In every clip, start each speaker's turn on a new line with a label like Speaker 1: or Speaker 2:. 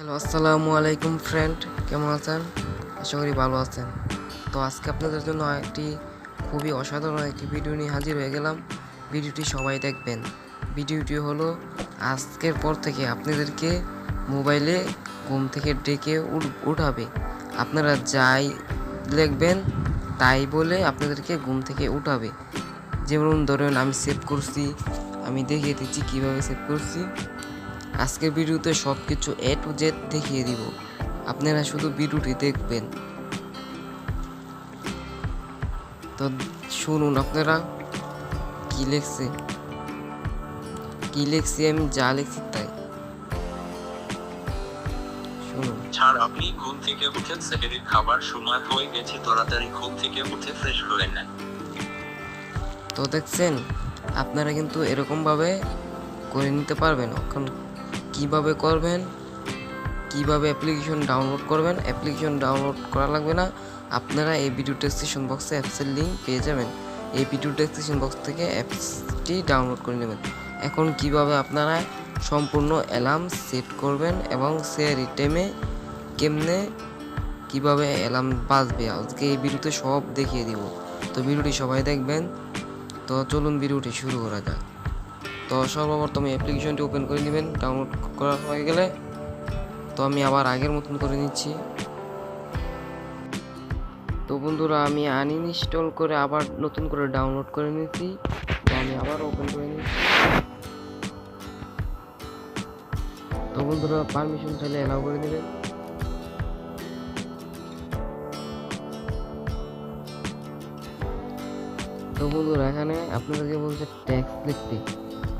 Speaker 1: Hello, আসসালামু আলাইকুম friend, কেমন আছেন? আশা করি ভালো আছেন। তো আজকে আপনাদের জন্য একটি খুবই অসাধারণ একটি ভিডিও নিয়ে হাজির হয়ে গেলাম। ভিডিওটি সবাই দেখবেন। ভিডিওটি হলো আজকের পর থেকে আপনাদেরকে মোবাইলে ঘুম থেকে ডেকে উঠাবে। আপনারা যাই লিখবেন তাই বলে আপনাদেরকে ঘুম থেকে উঠাবে। যেমন ধরেন আমি সেভ করছি, আমি দেখিয়ে দিচ্ছি কীভাবে সেভ করছি। আজকের ভিডিওতে সব কিছু A to Z দেখিয়ে দিব, আপনারা শুধু ভিডিওটি দেখবেন। তো শুনুন আপনারা কি লিখছি আমি যা লিখছি তাই শুনুন।
Speaker 2: ছাড়, আপনি ঘুম থেকে উঠে সেহেরির খাবার সময় হয়ে গেছে, তাড়াতাড়ি ঘুম থেকে উঠে ফ্রেশ হয়ে নেন।
Speaker 1: তো দেখছেন, আপনারা কিন্তু এরকমভাবে করে নিতে পারবেন। এখন কিভাবে করবেন, কিভাবে অ্যাপ্লিকেশন ডাউনলোড করবেন, অ্যাপ্লিকেশন ডাউনলোড করা লাগবে না। আপনারা এই ভিডিও ডেসক্রিপশন বক্সে অ্যাপসের লিঙ্ক পেয়ে যাবেন। এই ভিডিও ডেসক্রিপশন বক্স থেকে অ্যাপসটি ডাউনলোড করে নেবেন। এখন কিভাবে আপনারা সম্পূর্ণ অ্যালার্ম সেট করবেন এবং সেই টাইমে কেমনে কিভাবে অ্যালার্ম বাজবে আজকে এই ভিডিওতে সব দেখিয়ে দিব। তো ভিডিওটি সবাই দেখবেন। তো চলুন ভিডিওটি শুরু করা যাক। তো সর্বপ্রথম অ্যাপ্লিকেশনটি ওপেন করে নেবেন। ডাউনলোড করা হয়ে গেলে তো আমি আবার আগের মতন করে নিচ্ছি। তো বন্ধুরা, আমি আনইনস্টল করে আবার নতুন করে ডাউনলোড করে নিচ্ছি। আমি আবার ওপেন করে নিচ্ছি। তো বন্ধুরা, পারমিশন চাইলে অ্যালাউ করে দেবেন। তো বন্ধুরা, এখানে আপনাদেরকে বলছে ট্যাক্স লিখতে।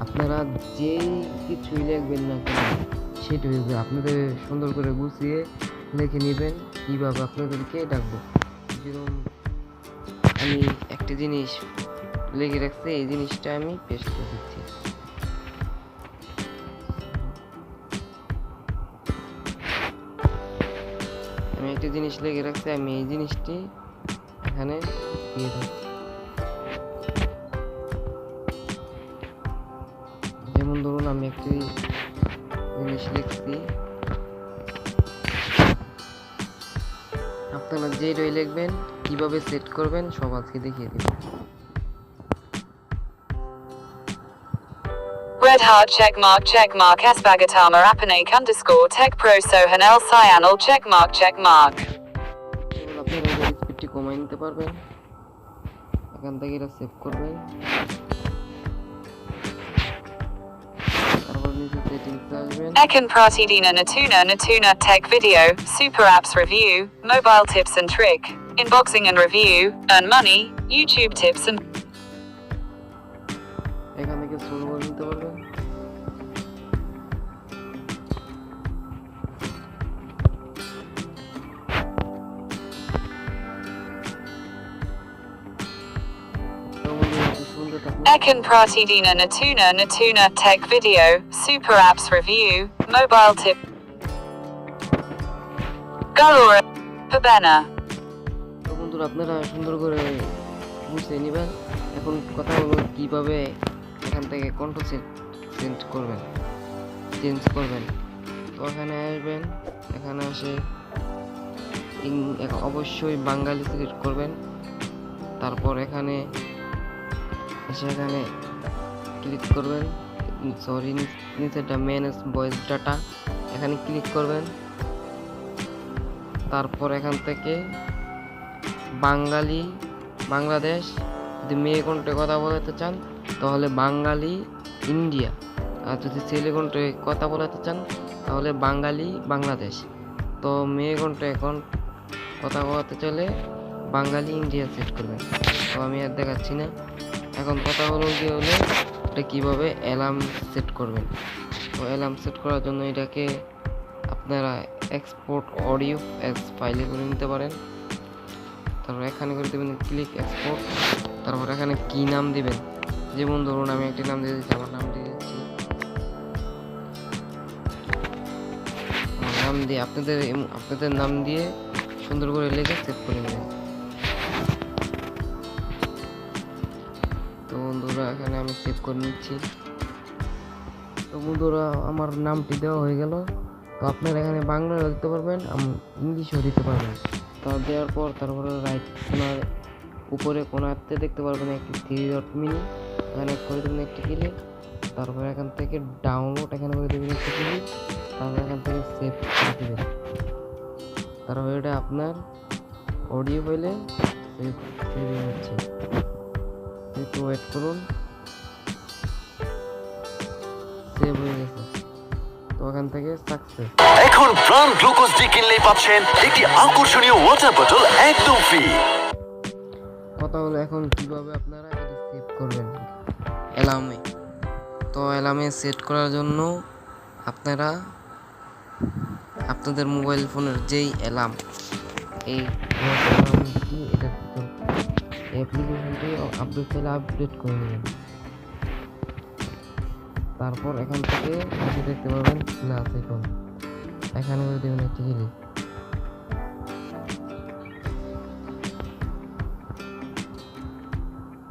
Speaker 1: আপনারা যেই কিছুই লিখবেন না কেন সেটাই আপনাদের সুন্দর করে গুছিয়ে লিখে নেবেন কীভাবে আপনাদেরকে ডাকবো। যেরকম আমি একটা জিনিস লিখে রাখছি, এই জিনিসটা আমি পেস্ট করে দিচ্ছি। আমি একটা জিনিস লিখে রাখছি, আমি এই জিনিসটি এখানে দিয়ে দেব। যেমন ধরুন আমি একটি জিনিস লিখছি, আপনারা যেটাই লিখবেন কিভাবে সেট করবেন সব আজকে দেখিয়ে দেব।
Speaker 3: Red Heart checkmark Asbagatama Apanake _tech pro Sohan El Cyanal checkmark.
Speaker 1: আপনারা এর স্পিডটি কমাই নিতে পারবেন। এখান থেকে এটা সেভ করবেন। তারপর নিচে সেটিংসে আসবেন।
Speaker 3: Ekan Pratidina Natuna Tech Video Super Apps Review Mobile Tips and Trick Inboxing and Review Earn Money YouTube Tips and
Speaker 1: এখান থেকে শুরু করে নিতে পারবেন।
Speaker 3: Ekan Pratidina Natuna Tech Video Super Apps Review Mobile Tip Galora Pabena।
Speaker 1: তো বন্ধুরা, আপনারা সুন্দর করে বুঝিয়ে নেবেন। এখন কথা হলো কিভাবে এখান থেকে কন্ট্রোল চেঞ্জ করবেন। তো এখানে আসবেন, এখানে আসে অবশ্যই বাঙালি সিলেক্ট করবেন। তারপর এখানে ক্লিক করবেন, নিচেটা ম্যানেজ ভয়েস ডাটা এখানে ক্লিক করবেন। তারপর এখান থেকে বাংলাদেশ, যদি মেয়ে কণ্ঠে কথা বলাতে চান তাহলে বাঙালি ইন্ডিয়া, আর যদি ছেলে কণ্ঠে কথা বলাতে চান তাহলে বাঙালি বাংলাদেশ। তো মেয়ে কণ্ঠে এখন কথা বলাতে চলে বাঙালি ইন্ডিয়া সেট করবেন। তো আমি আর দেখাচ্ছি না। এখন কথা হলো এটা কীভাবে অ্যালার্ম সেট করবেন। তো অ্যালার্ম সেট করার জন্য এটাকে আপনারা এক্সপোর্ট অডিও অ্যাজ ফাইলে করে নিতে পারেন। তারপর এখানে করে দেবেন ক্লিক এক্সপোর্ট। তারপর এখানে কি নাম দিবেন, যেমন ধরুন আমি একটি নাম দিয়ে দিচ্ছি, আমার নাম দিয়ে দিচ্ছি। নাম দিয়ে আপনাদের নাম দিয়ে সুন্দর করে লিখে সেভ করে নেবেন। তো বন্ধুরা, এখানে আমি সেভ করে নিচ্ছি। তো বন্ধুরা, আমার নামটি দেওয়া হয়ে গেল। তো আপনারা এখানে বাংলাও দিতে পারবেন, ইংলিশও দিতে পারবেন। তো দেওয়ার পর তারপরে রাইট কোনার উপরে কোনাতে দেখতে পারবেন একটি 3 ডট মিনি, এখানে করে দেবেন একটি ক্লিক। তারপরে এখান থেকে ডাউনলোড এখানে করে দেবেন একটি ক্লিক। তারপরে এখান থেকে সেভ করে দেবেন। তারপরে এটা আপনার অডিও ফাইলে সেভ হচ্ছে, একটু ওয়েট করুন। সেভ হয়ে গেছে, তো এখান থেকে সাকসেস।
Speaker 4: এখন প্রাণ গ্লুকোজ ডি কিনলেই পাচ্ছেন একটি আকর্ষণীয় ওয়াটার বোতল একদম ফ্রি।
Speaker 1: কথা হলো এখন কিভাবে আপনারা এটি সেভ করবেন অ্যালার্মে। তো অ্যালার্মে সেট করার জন্য আপনারা আপনাদের মোবাইল ফোনের যেই অ্যালার্ম, এই অ্যালার্মটি এটা অ্যাপ্লিকেশনটি আপডেট চাইলে আপডেট করে নেবেন। তারপর এখান থেকে আপনি দেখতে পাবেন প্লাস আইকন, এখানে করে দেবেন একটি ক্লিক।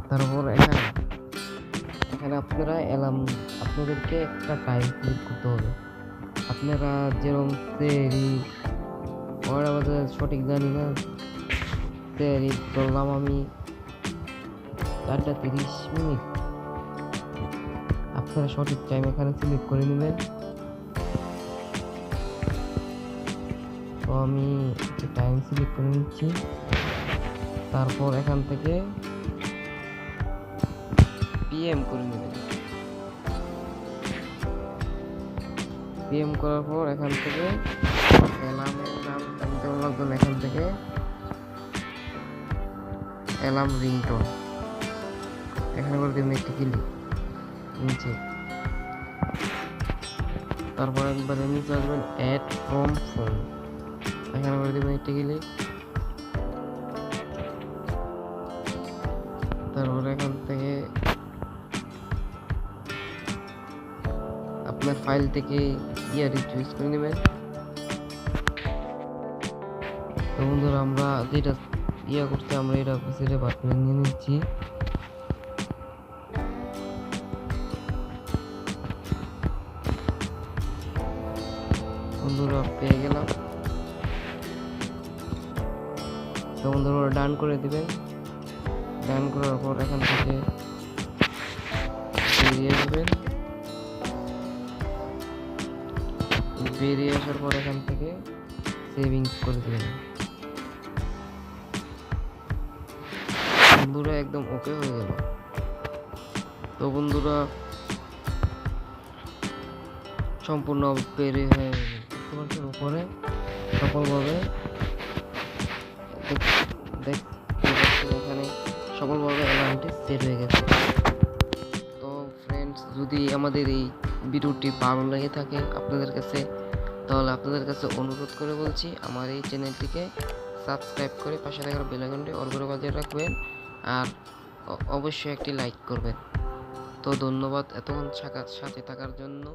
Speaker 1: তারপর এখানে আপনারা অ্যালার্ম, আপনাদেরকে একটা টাইম সিলেক্ট করতে হবে। আপনারা যেরকম সেরি ওরা বাজে সঠিক জানি না, সেরি ধরলাম আমি 4:30। আপনারা সঠিক টাইম এখানে সিলেক্ট করে নেবেন। তো আমি টাইম সিলেক্ট করে নিচ্ছি। তারপর এখান থেকে পিএম করে নেবেন। পিএম করার পর এখান থেকে অ্যালার্মের নাম দেওয়া লাগবে, এখান থেকে অ্যালার্ম রিংটোন এখানে করে দেবেন একটি ক্লিক নিচে। তারপর একবার নিচে আসবেন অ্যাড ফ্রম ফোন, এখানে করে দেবেন একটি ক্লিক। তারপরে এখান থেকে আপনার ফাইল থেকে ইয়ারি চুজ করে নেবেন। তো বন্ধুরা আমরা যেটা করতে আমরা এটা পিছিয়ে বাটনে নিয়ে নিচ্ছি। বন্ধুরা পেয়ে গেলাম। তো বন্ধুরা ডান করে দিবেন। ডান করার পর এখান থেকে বেরিয়ে আসবেন। বেরিয়ে আসার পর এখান থেকে সেভিংস করে দেবেন। বন্ধুরা একদম ওকে হয়ে গেল। তো বন্ধুরা সম্পূর্ণ বেরিয়ে হয়ে দেখতে পাচ্ছেন উপরে সফলভাবে এখানে সফলভাবে অ্যালার্মটি সেট হয়ে গেছে। তো ফ্রেন্ডস, যদি আমাদের এই ভিডিওটি ভালো লেগে থাকে আপনাদের কাছে, তাহলে আপনাদের কাছে অনুরোধ করে বলছি আমার এই চ্যানেলটিকে সাবস্ক্রাইব করে পাশে থাকা বেল আইকনটি অল করে বাজিয়ে রাখবেন, আর অবশ্যই একটি লাইক করবেন। তো ধন্যবাদ এতক্ষণ সাথে থাকার জন্য।